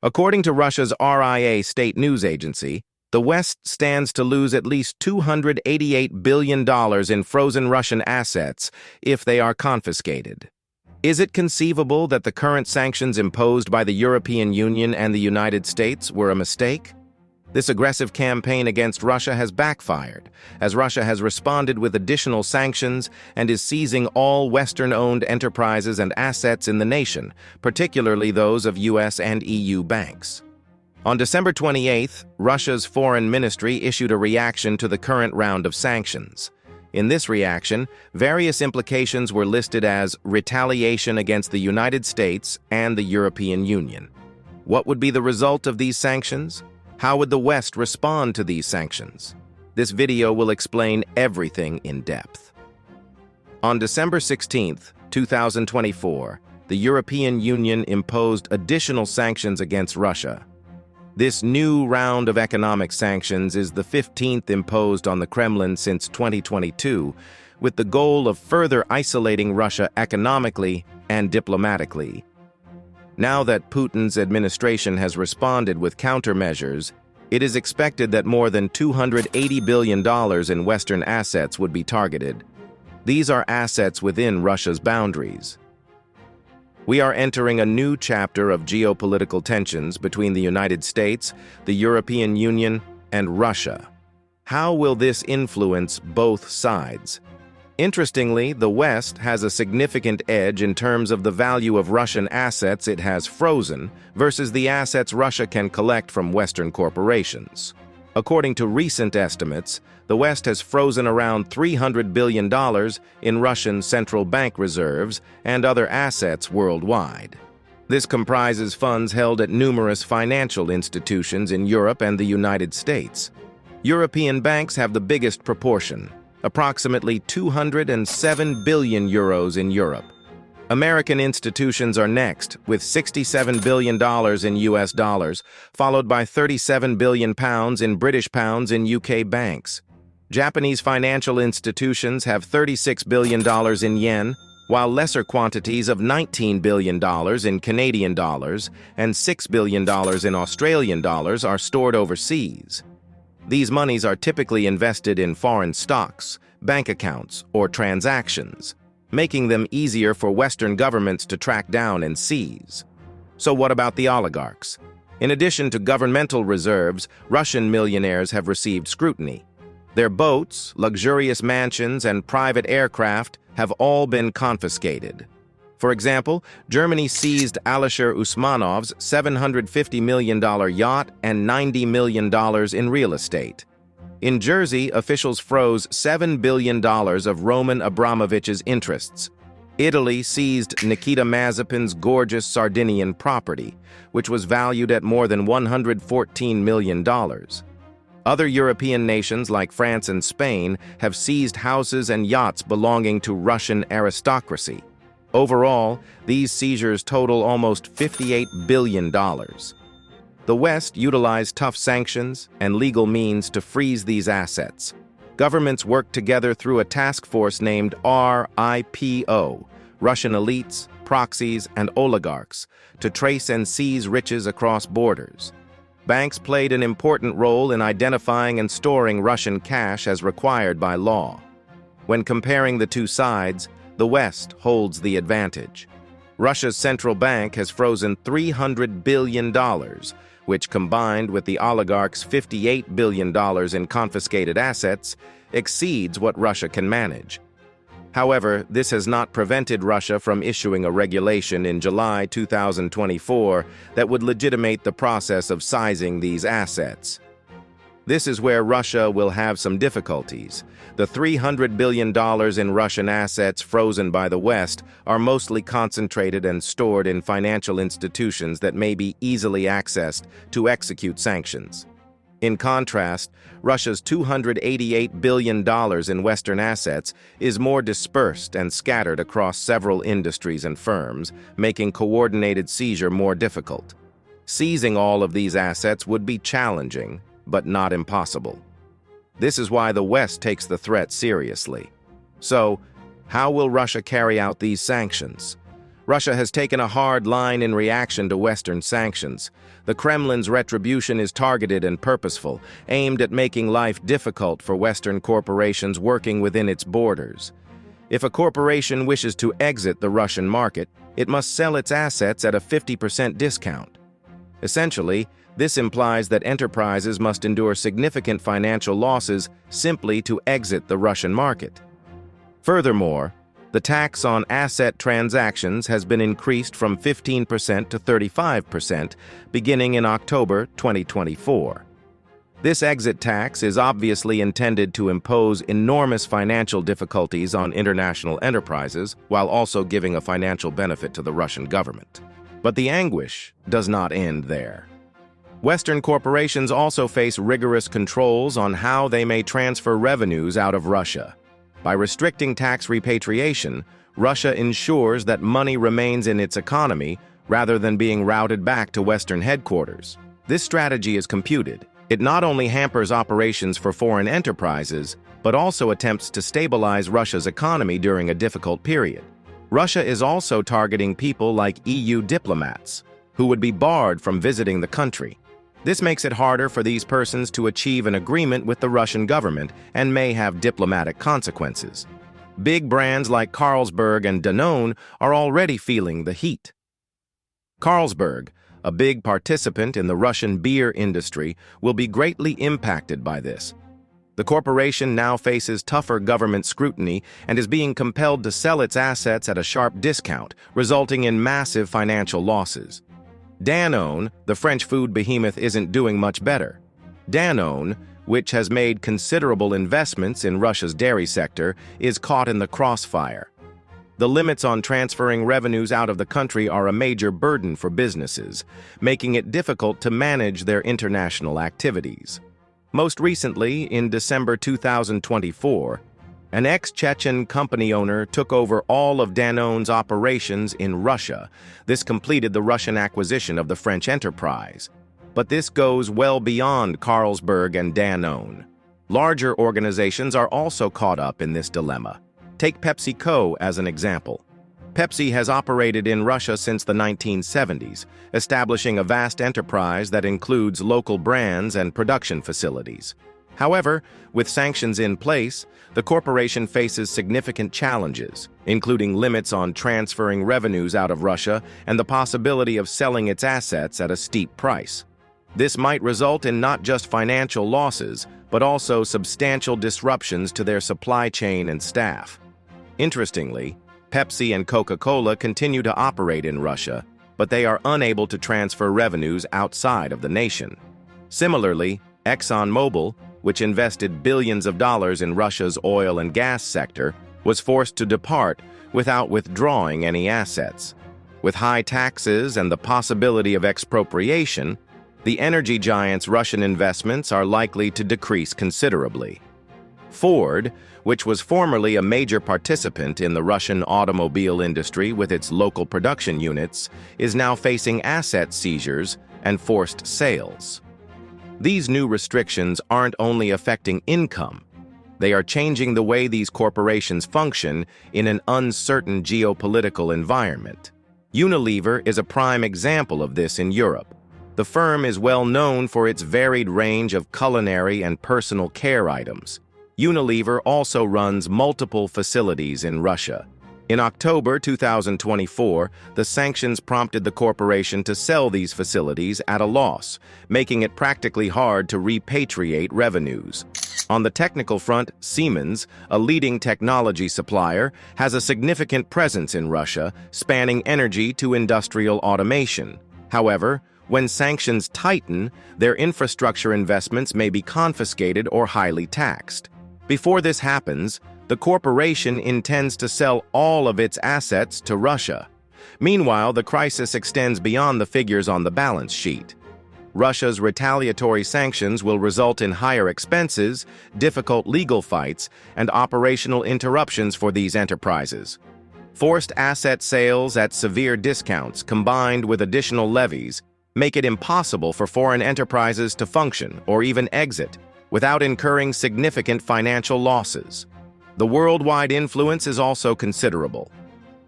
According to Russia's RIA state news agency, the West stands to lose at least $288 billion in frozen Russian assets if they are confiscated. Is it conceivable that the current sanctions imposed by the European Union and the United States were a mistake? This aggressive campaign against Russia has backfired, as Russia has responded with additional sanctions and is seizing all Western-owned enterprises and assets in the nation, particularly those of US and EU banks. On December 28th, Russia's foreign ministry issued a reaction to the current round of sanctions. In this reaction, various implications were listed as retaliation against the United States and the European Union. What would be the result of these sanctions? How would the West respond to these sanctions? This video will explain everything in depth. On December 16, 2024, the European Union imposed additional sanctions against Russia. This new round of economic sanctions is the 15th imposed on the Kremlin since 2022, with the goal of further isolating Russia economically and diplomatically. Now that Putin's administration has responded with countermeasures, it is expected that more than $280 billion in Western assets would be targeted. These are assets within Russia's boundaries. We are entering a new chapter of geopolitical tensions between the United States, the European Union, and Russia. How will this influence both sides? Interestingly, the West has a significant edge in terms of the value of Russian assets it has frozen versus the assets Russia can collect from Western corporations. According to recent estimates, the West has frozen around $300 billion in Russian central bank reserves and other assets worldwide. This comprises funds held at numerous financial institutions in Europe and the United States. European banks have the biggest proportion, approximately 207 billion euros in Europe. American institutions are next, with $67 billion in US dollars, followed by 37 billion pounds in British pounds in UK banks. Japanese financial institutions have $36 billion in yen, while lesser quantities of $19 billion in Canadian dollars and $6 billion in Australian dollars are stored overseas. These monies are typically invested in foreign stocks, bank accounts, or transactions, making them easier for Western governments to track down and seize. So what about the oligarchs? In addition to governmental reserves, Russian millionaires have received scrutiny. Their boats, luxurious mansions, and private aircraft have all been confiscated. For example, Germany seized Alisher Usmanov's $750 million yacht and $90 million in real estate. In Jersey, officials froze $7 billion of Roman Abramovich's interests. Italy seized Nikita Mazepin's gorgeous Sardinian property, which was valued at more than $114 million. Other European nations like France and Spain have seized houses and yachts belonging to Russian aristocracy. Overall, these seizures total almost $58 billion. The West utilized tough sanctions and legal means to freeze these assets. Governments worked together through a task force named RIPO, Russian elites, proxies, and oligarchs, to trace and seize riches across borders. Banks played an important role in identifying and storing Russian cash as required by law. When comparing the two sides, the West holds the advantage. Russia's central bank has frozen $300 billion, which, combined with the oligarchs' $58 billion in confiscated assets, exceeds what Russia can manage. However, this has not prevented Russia from issuing a regulation in July 2024 that would legitimate the process of seizing these assets. This is where Russia will have some difficulties. The $300 billion in Russian assets frozen by the West are mostly concentrated and stored in financial institutions that may be easily accessed to execute sanctions. In contrast, Russia's $288 billion in Western assets is more dispersed and scattered across several industries and firms, making coordinated seizure more difficult. Seizing all of these assets would be challenging, but not impossible. This is why the West takes the threat seriously. So, how will Russia carry out these sanctions? Russia has taken a hard line in reaction to Western sanctions. The Kremlin's retribution is targeted and purposeful, aimed at making life difficult for Western corporations working within its borders. If a corporation wishes to exit the Russian market, it must sell its assets at a 50% discount. Essentially, this implies that enterprises must endure significant financial losses simply to exit the Russian market. Furthermore, the tax on asset transactions has been increased from 15% to 35% beginning in October 2024. This exit tax is obviously intended to impose enormous financial difficulties on international enterprises while also giving a financial benefit to the Russian government. But the anguish does not end there. Western corporations also face rigorous controls on how they may transfer revenues out of Russia. By restricting tax repatriation, Russia ensures that money remains in its economy rather than being routed back to Western headquarters. This strategy is computed. It not only hampers operations for foreign enterprises, but also attempts to stabilize Russia's economy during a difficult period. Russia is also targeting people like EU diplomats, who would be barred from visiting the country. This makes it harder for these persons to achieve an agreement with the Russian government and may have diplomatic consequences. Big brands like Carlsberg and Danone are already feeling the heat. Carlsberg, a big participant in the Russian beer industry, will be greatly impacted by this. The corporation now faces tougher government scrutiny and is being compelled to sell its assets at a sharp discount, resulting in massive financial losses. Danone, the French food behemoth, isn't doing much better. Danone, which has made considerable investments in Russia's dairy sector, is caught in the crossfire. The limits on transferring revenues out of the country are a major burden for businesses, making it difficult to manage their international activities. Most recently, in December 2024, an ex-Chechen company owner took over all of Danone's operations in Russia. This completed the Russian acquisition of the French enterprise. But this goes well beyond Carlsberg and Danone. Larger organizations are also caught up in this dilemma. Take PepsiCo as an example. Pepsi has operated in Russia since the 1970s, establishing a vast enterprise that includes local brands and production facilities. However, with sanctions in place, the corporation faces significant challenges, including limits on transferring revenues out of Russia and the possibility of selling its assets at a steep price. This might result in not just financial losses, but also substantial disruptions to their supply chain and staff. Interestingly, Pepsi and Coca-Cola continue to operate in Russia, but they are unable to transfer revenues outside of the nation. Similarly, ExxonMobil, which invested billions of dollars in Russia's oil and gas sector, was forced to depart without withdrawing any assets. With high taxes and the possibility of expropriation, the energy giant's Russian investments are likely to decrease considerably. Ford, which was formerly a major participant in the Russian automobile industry with its local production units, is now facing asset seizures and forced sales. These new restrictions aren't only affecting income, they are changing the way these corporations function in an uncertain geopolitical environment. Unilever is a prime example of this in Europe. The firm is well known for its varied range of culinary and personal care items. Unilever also runs multiple facilities in Russia. In October 2024, the sanctions prompted the corporation to sell these facilities at a loss, making it practically hard to repatriate revenues. On the technical front, Siemens, a leading technology supplier, has a significant presence in Russia, spanning energy to industrial automation. However, when sanctions tighten, their infrastructure investments may be confiscated or highly taxed. Before this happens, the corporation intends to sell all of its assets to Russia. Meanwhile, the crisis extends beyond the figures on the balance sheet. Russia's retaliatory sanctions will result in higher expenses, difficult legal fights, and operational interruptions for these enterprises. Forced asset sales at severe discounts, combined with additional levies, make it impossible for foreign enterprises to function or even exit without incurring significant financial losses. The worldwide influence is also considerable.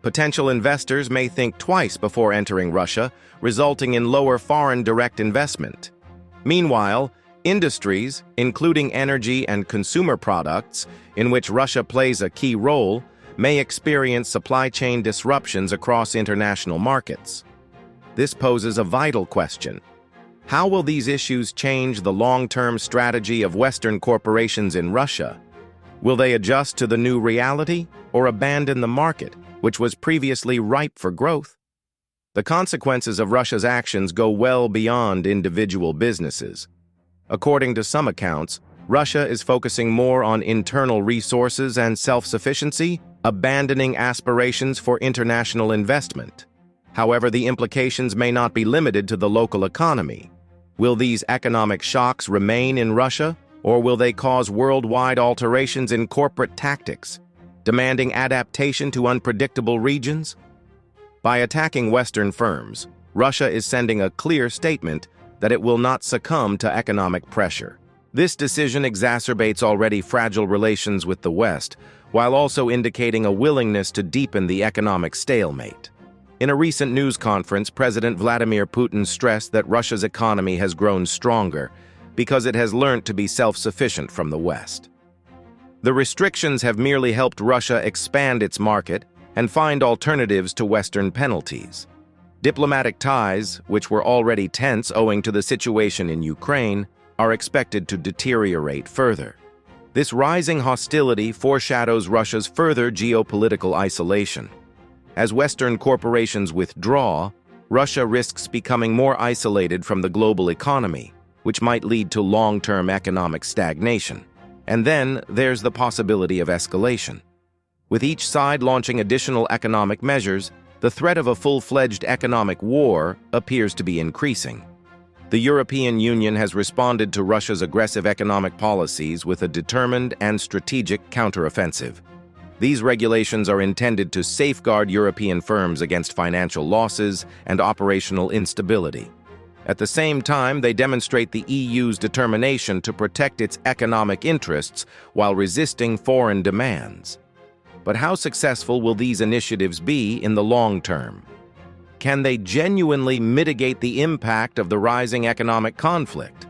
Potential investors may think twice before entering Russia, resulting in lower foreign direct investment. Meanwhile, industries, including energy and consumer products, in which Russia plays a key role, may experience supply chain disruptions across international markets. This poses a vital question. How will these issues change the long-term strategy of Western corporations in Russia? Will they adjust to the new reality or abandon the market, which was previously ripe for growth? The consequences of Russia's actions go well beyond individual businesses. According to some accounts, Russia is focusing more on internal resources and self-sufficiency, abandoning aspirations for international investment. However, the implications may not be limited to the local economy. Will these economic shocks remain in Russia, or will they cause worldwide alterations in corporate tactics, demanding adaptation to unpredictable regions? By attacking Western firms, Russia is sending a clear statement that it will not succumb to economic pressure. This decision exacerbates already fragile relations with the West, while also indicating a willingness to deepen the economic stalemate. In a recent news conference, President Vladimir Putin stressed that Russia's economy has grown stronger because it has learned to be self-sufficient from the West. The restrictions have merely helped Russia expand its market and find alternatives to Western penalties. Diplomatic ties, which were already tense owing to the situation in Ukraine, are expected to deteriorate further. This rising hostility foreshadows Russia's further geopolitical isolation. As Western corporations withdraw, Russia risks becoming more isolated from the global economy, which might lead to long-term economic stagnation. And then there's the possibility of escalation. With each side launching additional economic measures, the threat of a full-fledged economic war appears to be increasing. The European Union has responded to Russia's aggressive economic policies with a determined and strategic counteroffensive. These regulations are intended to safeguard European firms against financial losses and operational instability. At the same time, they demonstrate the EU's determination to protect its economic interests while resisting foreign demands. But how successful will these initiatives be in the long term? Can they genuinely mitigate the impact of the rising economic conflict?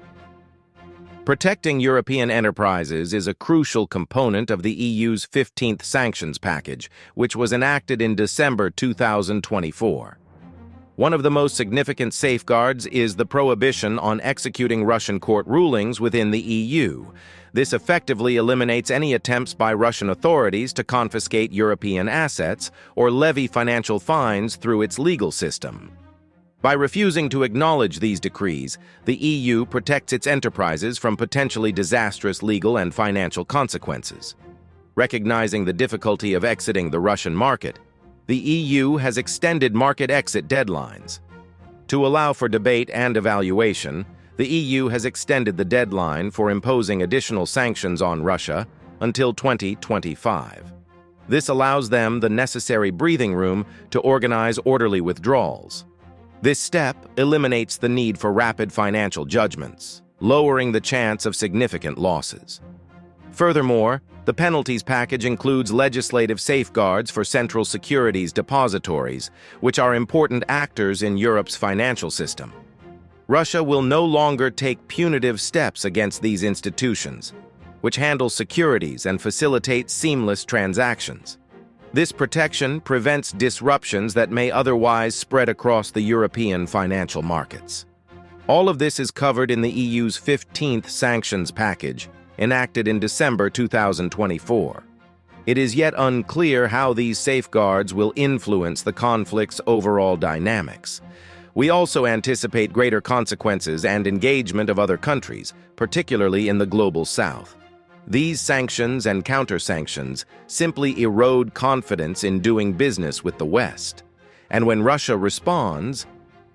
Protecting European enterprises is a crucial component of the EU's 15th sanctions package, which was enacted in December 2024. One of the most significant safeguards is the prohibition on executing Russian court rulings within the EU. This effectively eliminates any attempts by Russian authorities to confiscate European assets or levy financial fines through its legal system. By refusing to acknowledge these decrees, the EU protects its enterprises from potentially disastrous legal and financial consequences. Recognizing the difficulty of exiting the Russian market, the EU has extended market exit deadlines. To allow for debate and evaluation, the EU has extended the deadline for imposing additional sanctions on Russia until 2025. This allows them the necessary breathing room to organize orderly withdrawals. This step eliminates the need for rapid financial judgments, lowering the chance of significant losses. Furthermore, the penalties package includes legislative safeguards for central securities depositories, which are important actors in Europe's financial system. Russia will no longer take punitive steps against these institutions, which handle securities and facilitate seamless transactions. This protection prevents disruptions that may otherwise spread across the European financial markets. All of this is covered in the EU's 15th sanctions package, enacted in December 2024. It is yet unclear how these safeguards will influence the conflict's overall dynamics. We also anticipate greater consequences and engagement of other countries, particularly in the global south. These sanctions and counter-sanctions simply erode confidence in doing business with the West. And when Russia responds,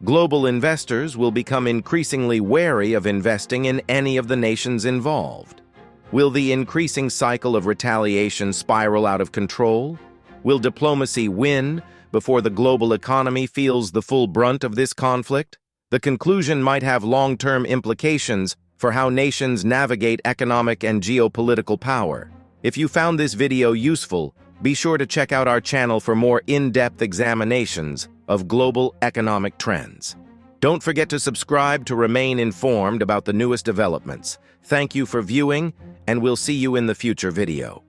global investors will become increasingly wary of investing in any of the nations involved. Will the increasing cycle of retaliation spiral out of control? Will diplomacy win before the global economy feels the full brunt of this conflict? The conclusion might have long-term implications for how nations navigate economic and geopolitical power. If you found this video useful, Be sure to check out our channel for more in-depth examinations of global economic trends. Don't forget to subscribe to remain informed about the newest developments. Thank you for viewing, and we'll see you in the future video.